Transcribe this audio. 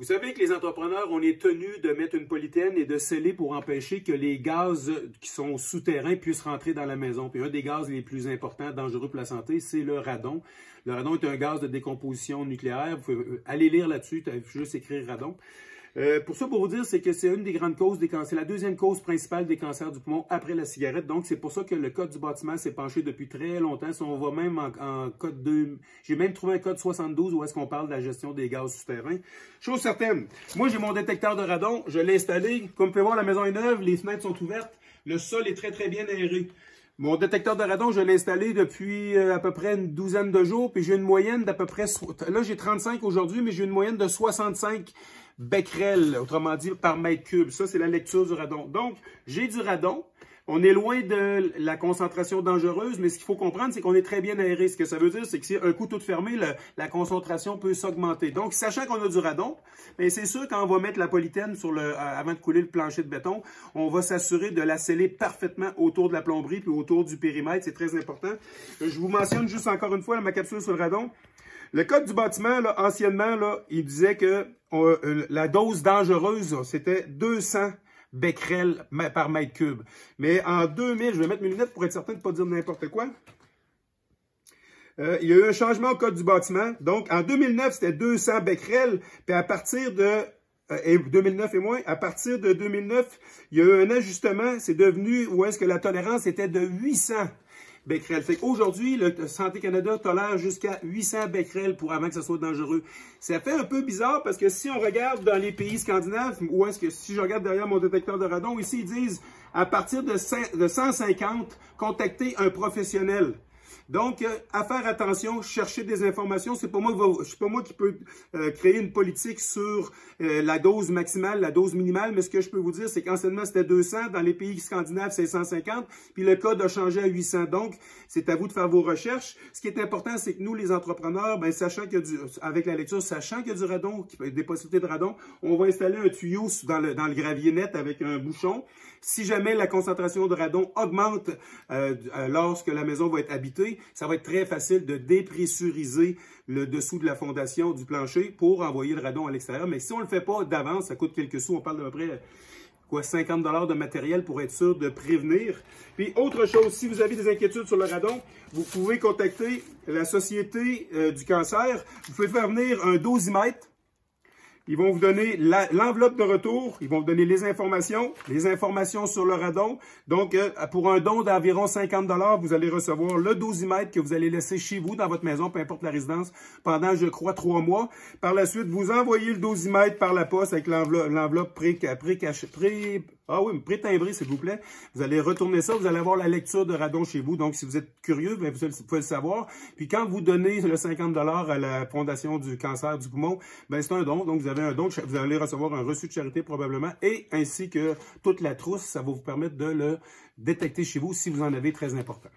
Vous savez que les entrepreneurs, on est tenus de mettre une polythène et de sceller pour empêcher que les gaz qui sont souterrains puissent rentrer dans la maison. Puis un des gaz les plus importants, dangereux pour la santé, c'est le radon. Le radon est un gaz de décomposition nucléaire. Vous pouvez aller lire là-dessus, il faut juste écrire radon. Pour ça, pour vous dire, c'est que c'est une des grandes causes des cancers, c'est la deuxième cause principale des cancers du poumon après la cigarette. Donc, c'est pour ça que le Code du bâtiment s'est penché depuis très longtemps. Si on va même en code 2, j'ai même trouvé un code 72 où est-ce qu'on parle de la gestion des gaz souterrains. Chose certaine, moi j'ai mon détecteur de radon, je l'ai installé. Comme vous pouvez voir, la maison est neuve, les fenêtres sont ouvertes, le sol est très bien aéré. Mon détecteur de radon, je l'ai installé depuis à peu près une douzaine de jours, puis j'ai une moyenne d'à peu près, là j'ai 35 aujourd'hui, mais j'ai une moyenne de 65 becquerels, autrement dit par mètre cube. Ça, c'est la lecture du radon. Donc, j'ai du radon. On est loin de la concentration dangereuse, mais ce qu'il faut comprendre, c'est qu'on est très bien aéré. Ce que ça veut dire, c'est que si un coup tout fermé, la concentration peut s'augmenter. Donc, sachant qu'on a du radon, mais c'est sûr, quand on va mettre la polythène avant de couler le plancher de béton, on va s'assurer de la sceller parfaitement autour de la plomberie puis autour du périmètre. C'est très important. Je vous mentionne juste encore une fois ma capsule sur le radon. Le code du bâtiment, là, anciennement, là, il disait que la dose dangereuse, c'était 200 becquerels par mètre cube. Mais en 2000, je vais mettre mes lunettes pour être certain de ne pas dire n'importe quoi. Il y a eu un changement au code du bâtiment. Donc, en 2009, c'était 200 becquerels. Puis à partir de 2009 et moins, à partir de 2009, il y a eu un ajustement. C'est devenu où est-ce que la tolérance était de 800 becquerels. Fait qu'aujourd'hui, le Santé Canada tolère jusqu'à 800 becquerels avant que ce soit dangereux. Ça fait un peu bizarre parce que si on regarde dans les pays scandinaves, ou est-ce que si je regarde derrière mon détecteur de radon, ici ils disent à partir de 150, contactez un professionnel. Donc, à faire attention, chercher des informations. C'est pas moi qui peux créer une politique sur la dose maximale, la dose minimale, mais ce que je peux vous dire, c'est qu'anciennement, c'était 200. Dans les pays scandinaves, c'est 150. Puis le code a changé à 800. Donc, c'est à vous de faire vos recherches. Ce qui est important, c'est que nous, les entrepreneurs, ben, avec la lecture, sachant qu'il y a du radon, des possibilités de radon, on va installer un tuyau dans le gravier net avec un bouchon. Si jamais la concentration de radon augmente lorsque la maison va être habitée, ça va être très facile de dépressuriser le dessous de la fondation du plancher pour envoyer le radon à l'extérieur. Mais si on ne le fait pas d'avance, ça coûte quelques sous. On parle d'à peu près 50 $ de matériel pour être sûr de prévenir. Puis autre chose, si vous avez des inquiétudes sur le radon, vous pouvez contacter la Société du cancer. Vous pouvez faire venir un dosimètre. Ils vont vous donner l'enveloppe de retour, ils vont vous donner les informations sur le radon. Donc, pour un don d'environ 50 $, vous allez recevoir le dosimètre que vous allez laisser chez vous, dans votre maison, peu importe la résidence, pendant, je crois, 3 mois. Par la suite, vous envoyez le dosimètre par la poste avec l'enveloppe pré-timbrée, s'il vous plaît. Vous allez retourner ça, vous allez avoir la lecture de radon chez vous. Donc, si vous êtes curieux, bien, vous pouvez le savoir. Puis, quand vous donnez le 50 $ à la Fondation du cancer du poumon, ben c'est un don. Donc, vous avez un don, vous allez recevoir un reçu de charité probablement, et ainsi que toute la trousse, ça va vous permettre de le détecter chez vous si vous en avez très important.